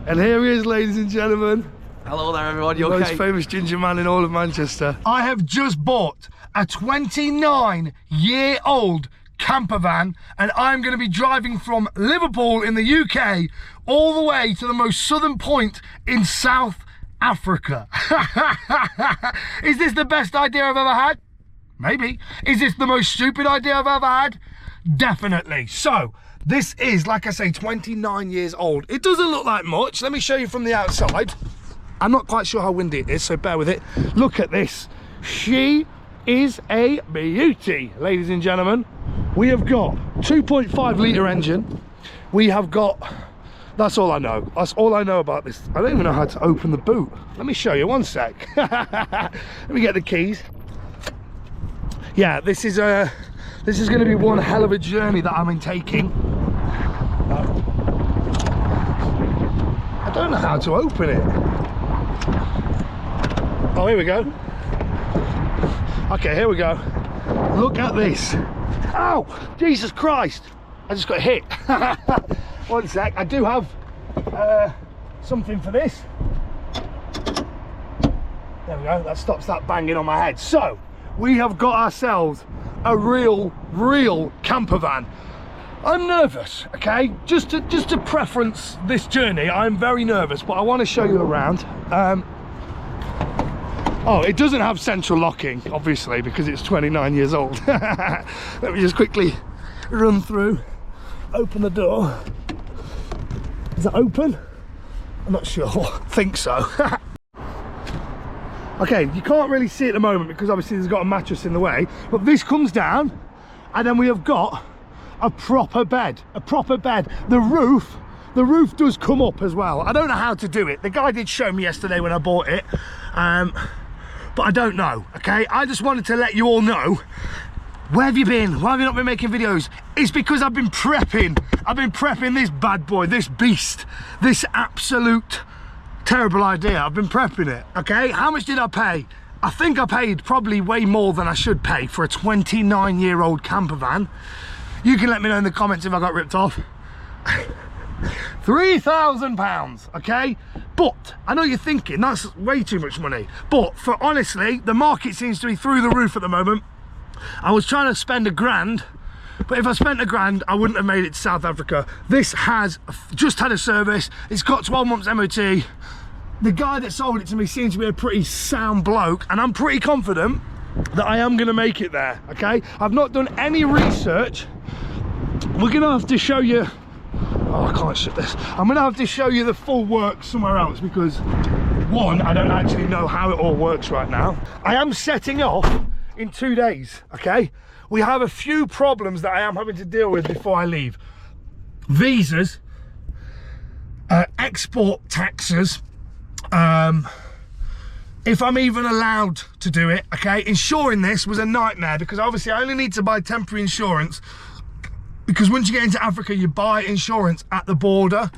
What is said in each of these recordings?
And here he is, ladies and gentlemen. Hello there, everyone. You the okay? most famous ginger man in all of Manchester. I have just bought a 29-year-old camper van, and I'm going to be driving from Liverpool in the UK all the way to the most southern point in South Africa. Is this the best idea I've ever had? Maybe. Is this the most stupid idea I've ever had? Definitely. So this is, like I say, 29 years old. It doesn't look like much. Let me show you from the outside. I'm not quite sure how windy it is, so bear with it. Look at this. She is a beauty, ladies and gentlemen. We have got 2.5 litre engine. We have got, that's all I know. That's all I know about this. I don't even know how to open the boot. Let me show you, one sec. Let me get the keys. Yeah, this is going to be one hell of a journey that I'm taking. I don't know how to open it. Oh, here we go. Okay, here we go. Look at this. Ow! Jesus Christ! I just got hit. One sec. I do have something for this. There we go. That stops that banging on my head. So, we have got ourselves a real camper van. I'm nervous, okay? Just to preference this journey, I'm very nervous, but I want to show you around. Oh, it doesn't have central locking, obviously, because it's 29 years old. Let me just quickly run through, open the door. Is that open? I'm not sure. I think so. Okay, you can't really see it at the moment because obviously there's got a mattress in the way, but this comes down, and then we have got a proper bed. The roof does come up as well. I don't know how to do it. The guy did show me yesterday when I bought it, but I don't know, okay? I just wanted to let you all know, where have you been? Why have you not been making videos? It's because I've been prepping. I've been prepping this bad boy, this beast, this absolute terrible idea. I've been prepping it, okay? How much did I pay? I think I paid probably way more than I should pay for a 29-year-old camper van. You can let me know in the comments if I got ripped off. £3,000, okay? But I know you're thinking that's way too much money, but for honestly, the market seems to be through the roof at the moment. I was trying to spend £1,000, but if I spent £1,000, I wouldn't have made it to South Africa. This has just had a service. It's got 12 months MOT. The guy that sold it to me seems to be a pretty sound bloke, and I'm pretty confident that I am going to make it there, okay? I've not done any research. We're going to have to show you, oh, I can't shut this. I'm going to have to show you the full work somewhere else because, one, I don't actually know how it all works right now. I am setting off in 2 days, okay? We have a few problems that I am having to deal with before I leave. Visas, export taxes, if I'm even allowed to do it, okay? Insuring this was a nightmare because obviously I only need to buy temporary insurance because once you get into Africa, you buy insurance at the border.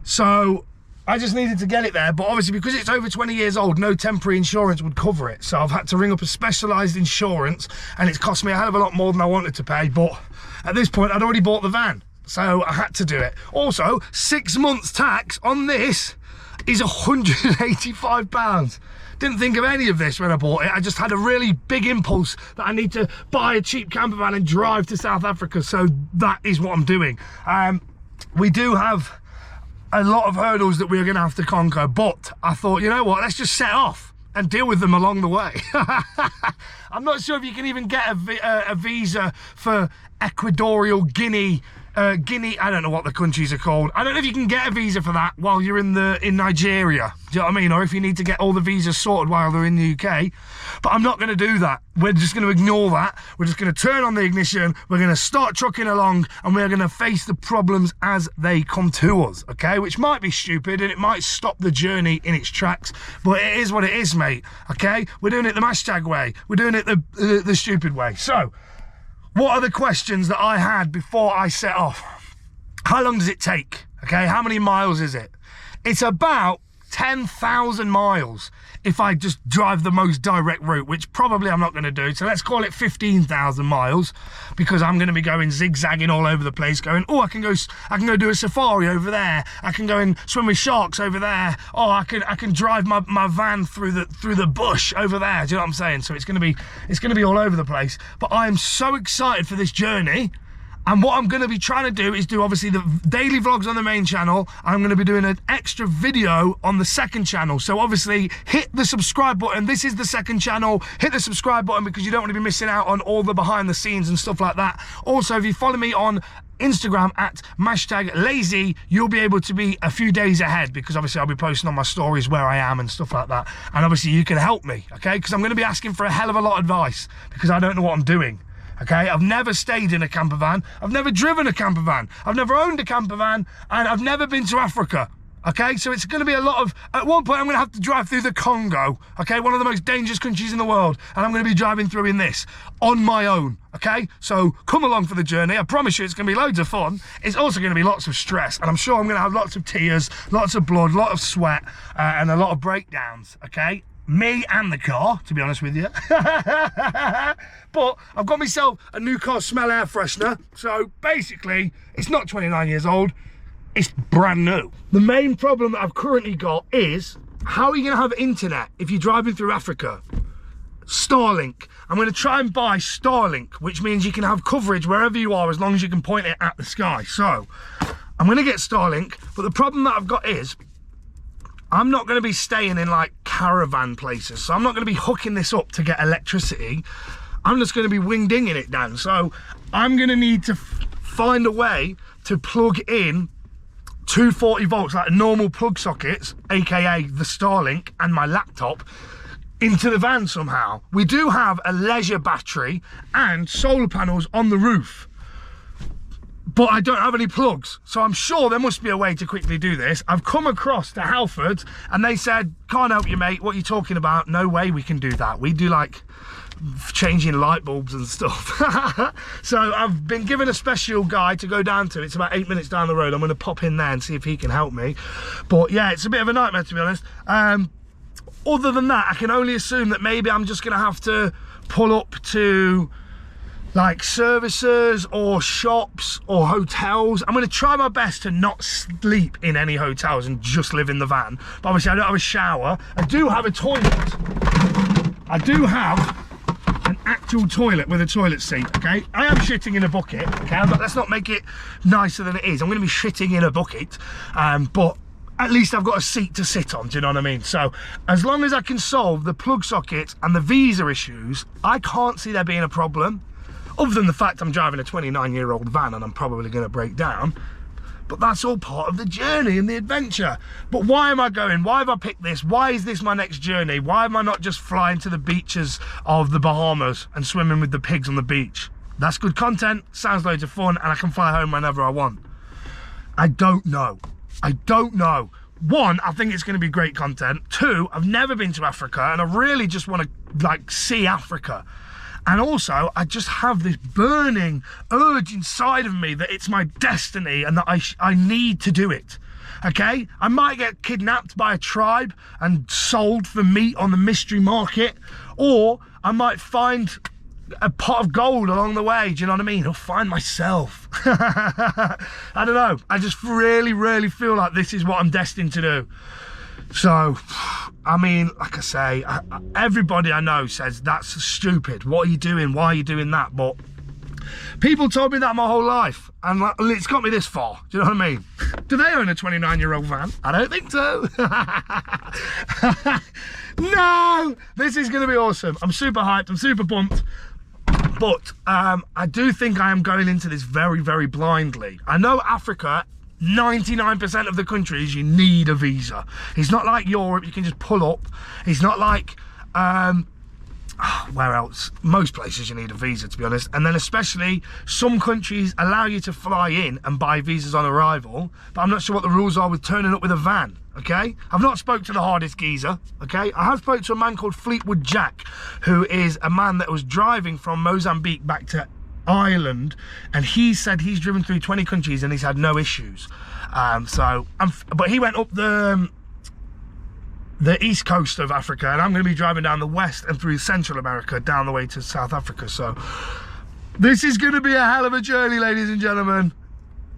So I just needed to get it there, but obviously because it's over 20 years old, no temporary insurance would cover it. So I've had to ring up a specialised insurance, and it's cost me a hell of a lot more than I wanted to pay, but at this point I'd already bought the van, so I had to do it. Also, 6 months tax on this is £185. Didn't think of any of this when I bought it. I just had a really big impulse that I need to buy a cheap camper van and drive to South Africa, so that is what I'm doing. We do have a lot of hurdles that we're going to have to conquer, but I thought, you know what, let's just set off and deal with them along the way. I'm not sure if you can even get a visa for Equatorial Guinea, I don't know what the countries are called. I don't know if you can get a visa for that while you're in Nigeria. Do you know what I mean? Or if you need to get all the visas sorted while they're in the UK. But I'm not going to do that. We're just going to ignore that. We're just going to turn on the ignition. We're going to start trucking along, and we're going to face the problems as they come to us, okay? Which might be stupid, and it might stop the journey in its tracks, but it is what it is, mate, okay? We're doing it the mashtag way. We're doing it the stupid way. So, what are the questions that I had before I set off? How long does it take? Okay, how many miles is it? It's about 10,000 miles if I just drive the most direct route, which probably I'm not going to do. So let's call it 15,000 miles, because I'm going to be going zigzagging all over the place, going, oh, I can go do a safari over there. I can go and swim with sharks over there. Oh, I can drive my van through the bush over there. Do you know what I'm saying? So it's going to be all over the place. But I am so excited for this journey. And what I'm going to be trying to do is do obviously the daily vlogs on the main channel. I'm going to be doing an extra video on the second channel. So obviously hit the subscribe button. This is the second channel. Hit the subscribe button because you don't want to be missing out on all the behind the scenes and stuff like that. Also, if you follow me on Instagram at mashtaglazy, you'll be able to be a few days ahead, because obviously I'll be posting on my stories where I am and stuff like that. And obviously you can help me, okay? Because I'm going to be asking for a hell of a lot of advice, because I don't know what I'm doing. Okay, I've never stayed in a camper van. I've never driven a camper van. I've never owned a camper van, and I've never been to Africa. Okay, so it's going to be a lot of, at one point I'm going to have to drive through the Congo, okay, one of the most dangerous countries in the world, and I'm going to be driving through in this on my own, okay? So come along for the journey. I promise you it's going to be loads of fun. It's also going to be lots of stress, and I'm sure I'm going to have lots of tears, lots of blood, a lot of sweat, and a lot of breakdowns, okay? Me and the car, to be honest with you. But I've got myself a new car smell air freshener. So basically, it's not 29 years old. It's brand new. The main problem that I've currently got is, how are you going to have internet if you're driving through Africa? Starlink. I'm going to try and buy Starlink, which means you can have coverage wherever you are as long as you can point it at the sky. So I'm going to get Starlink. But the problem that I've got is, I'm not going to be staying in like caravan places, so I'm not going to be hooking this up to get electricity. I'm just going to be wing-dinging it down. So I'm going to need to find a way to plug in 240 volts, like normal plug sockets, aka the Starlink, and my laptop into the van somehow. We do have a leisure battery and solar panels on the roof, but I don't have any plugs, so I'm sure there must be a way to quickly do this. I've come across to Halford and they said, can't help you mate, what are you talking about? No way we can do that. We do like changing light bulbs and stuff. So I've been given a special guy to go down to. It's about 8 minutes down the road. I'm going to pop in there and see if he can help me. But yeah, it's a bit of a nightmare, to be honest. Other than that, I can only assume that maybe I'm just going to have to pull up to like services or shops or hotels. I'm going to try my best to not sleep in any hotels and just live in the van. But obviously I don't have a shower. I do have a toilet. I do have an actual toilet with a toilet seat, okay? I am shitting in a bucket, okay? Let's not make it nicer than it is. I'm going to be shitting in a bucket, but at least I've got a seat to sit on, do you know what I mean? So as long as I can solve the plug socket and the visa issues, I can't see there being a problem. Other than the fact I'm driving a 29-year-old van and I'm probably going to break down. But that's all part of the journey and the adventure. But why am I going? Why have I picked this? Why is this my next journey? Why am I not just flying to the beaches of the Bahamas and swimming with the pigs on the beach? That's good content, sounds loads of fun, and I can fly home whenever I want. I don't know. I don't know. One, I think it's going to be great content. Two, I've never been to Africa and I really just want to like see Africa. And also, I just have this burning urge inside of me that it's my destiny and that I need to do it, okay? I might get kidnapped by a tribe and sold for meat on the mystery market, or I might find a pot of gold along the way, do you know what I mean? Or find myself. I don't know. I just really, really feel like this is what I'm destined to do. So, I mean, like I say, everybody I know says that's stupid. What are you doing? Why are you doing that? But people told me that my whole life, and it's got me this far. Do you know what I mean? Do they own a 29-year-old van? I don't think so. No, this is going to be awesome. I'm super hyped. I'm super pumped. But I do think I am going into this very, very blindly. I know Africa, 99% of the countries you need a visa. It's not like Europe, you can just pull up. It's not like where else? Most places you need a visa, to be honest. And then especially some countries allow you to fly in and buy visas on arrival, but I'm not sure what the rules are with turning up with a van, okay? I've not spoke to the hardest geezer, okay? I have spoke to a man called Fleetwood Jack, who is a man that was driving from Mozambique back to Ireland, and he said he's driven through 20 countries and he's had no issues. But he went up the the east coast of Africa, and I'm going to be driving down the west and through Central America down the way to South Africa. So this is going to be a hell of a journey, ladies and gentlemen.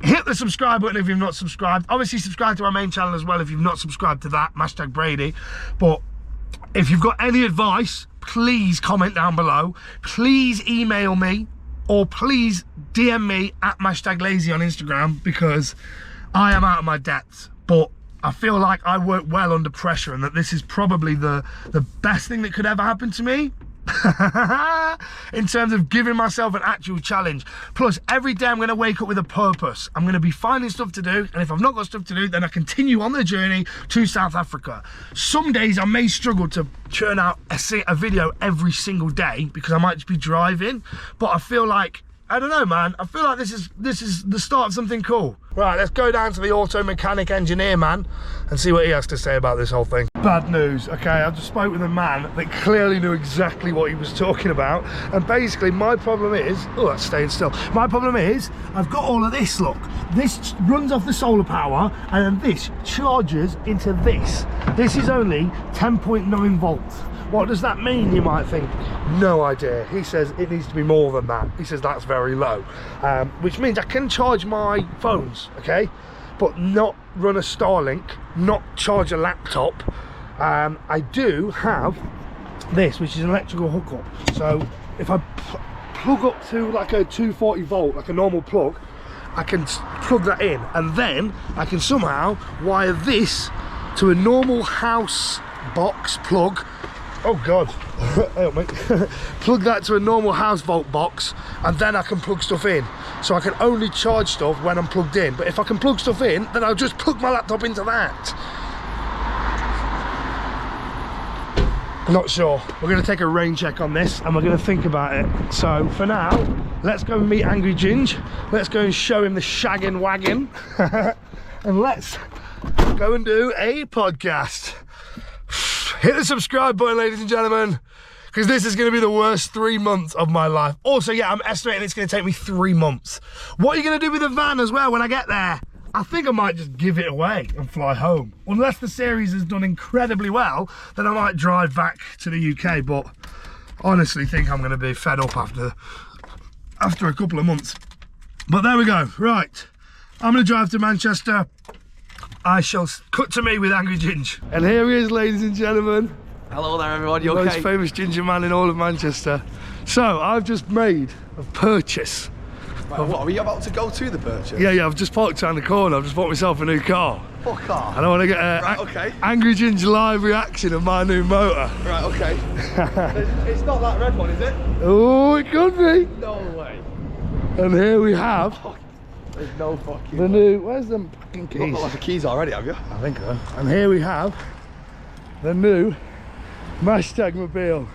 Hit the subscribe button if you've not subscribed. Obviously subscribe to our main channel as well if you've not subscribed to that, mashtagbrady. But if you've got any advice, please comment down below. Please email me, or please DM me at mashtaglazy on Instagram, because I am out of my depths. But I feel like I work well under pressure, and that this is probably the best thing that could ever happen to me. In terms of giving myself an actual challenge. Plus, every day I'm going to wake up with a purpose. I'm going to be finding stuff to do, and if I've not got stuff to do, then I continue on the journey to South Africa. Some days I may struggle to churn out a video every single day because I might just be driving, but I feel like, I don't know, man, I feel like this is the start of something cool. Right, let's go down to the auto mechanic engineer man and see what he has to say about this whole thing. Bad news, okay, I just spoke with a man that clearly knew exactly what he was talking about, and basically my problem is, oh, that's staying still. My problem is, I've got all of this, look. This runs off the solar power, and then this charges into this. This is only 10.9 volts. What does that mean, you might think? No idea. He says it needs to be more than that. He says that's very low, which means I can charge my phones, okay, but not run a Starlink, not charge a laptop. I do have this, which is an electrical hookup. So if I plug up to like a 240 volt, like a normal plug, I can plug that in, and then I can somehow wire this to a normal house box plug. Oh God, help me. Plug that to a normal house vault box, and then I can plug stuff in. So I can only charge stuff when I'm plugged in. But if I can plug stuff in, then I'll just plug my laptop into that. Not sure. We're going to take a rain check on this, and we're going to think about it. So for now, let's go and meet Angry Ginge. Let's go and show him the shaggin' wagon. And let's go and do a podcast. Hit the subscribe button, ladies and gentlemen, because this is going to be the worst 3 months of my life. Also, yeah, I'm estimating it's going to take me 3 months. What are you going to do with the van as well when I get there? I think I might just give it away and fly home. Unless the series has done incredibly well, then I might drive back to the UK, but honestly think I'm going to be fed up after a couple of months. But there we go. Right, I'm going to drive to Manchester. I shall cut to me with Angry Ginge. And here he is, ladies and gentlemen. Hello there, everyone. You okay? Most famous ginger man in all of Manchester. So I've just made a purchase. Right, what, are we about to go to the purchase? Yeah, I've just parked around the corner. I've just bought myself a new car. Fuck off. And I want to get a Angry Ginge live reaction of my new motor. Right, okay. It's not that red one, is it? Oh, it could be. No way. And here we have there's no fucking the new, where's the fucking keys? You've got the keys already, have you? I think so. And here we have the new mashtagmobile.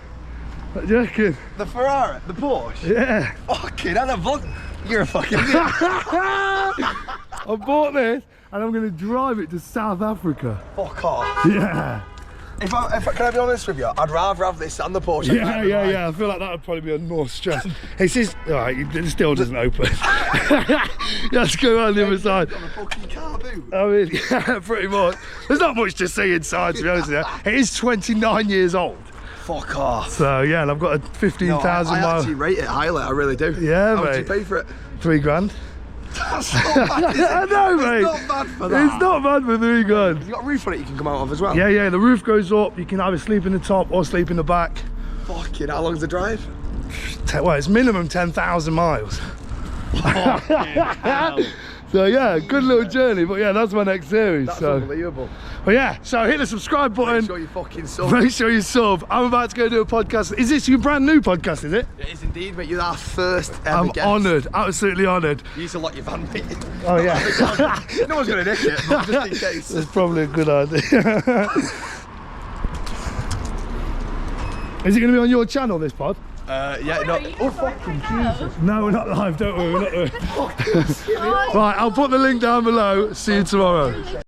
What do you reckon? The Ferrari? The Porsche? Yeah. Fucking hell, you're a fucking idiot. I bought this and I'm going to drive it to South Africa. Fuck off. Yeah. If can I be honest with you, I'd rather have this than the Porsche. Yeah. I feel like that would probably be more stress. It says, alright, it still doesn't open. You have to go around the other side. On a fucking car boot. I mean, yeah, pretty much. There's not much to see inside, to be honest with you. It is 29 years old. Fuck off. So yeah, and I've got a 15,000 mile. I actually rate it highly, I really do. Yeah, How mate. much did you pay for it? £3 grand. That's not bad, is it? I know, mate. It's not bad for that. It's not bad for £3 grand. You got a roof on it you can come out of as well? Yeah, the roof goes up. You can either sleep in the top or sleep in the back. Fucking, how long's the drive? Well, it's minimum 10,000 miles. So yeah, good little journey, but yeah, that's my next series. That's so unbelievable. But yeah, so hit the subscribe button. Make sure you fucking sub. Make sure you sub. I'm about to go do a podcast. Is this your brand new podcast, is it? It is indeed, mate. You're our first ever guest. I'm honoured, absolutely honoured. You used to lock your van, mate. Oh yeah. No one's going to nick it, but just in case. That's probably a good idea. Is it going to be on your channel, this pod? Yeah, no. Oh, fucking Jesus. No, we're not live, don't we? We're not. Right, I'll put the link down below. See you tomorrow.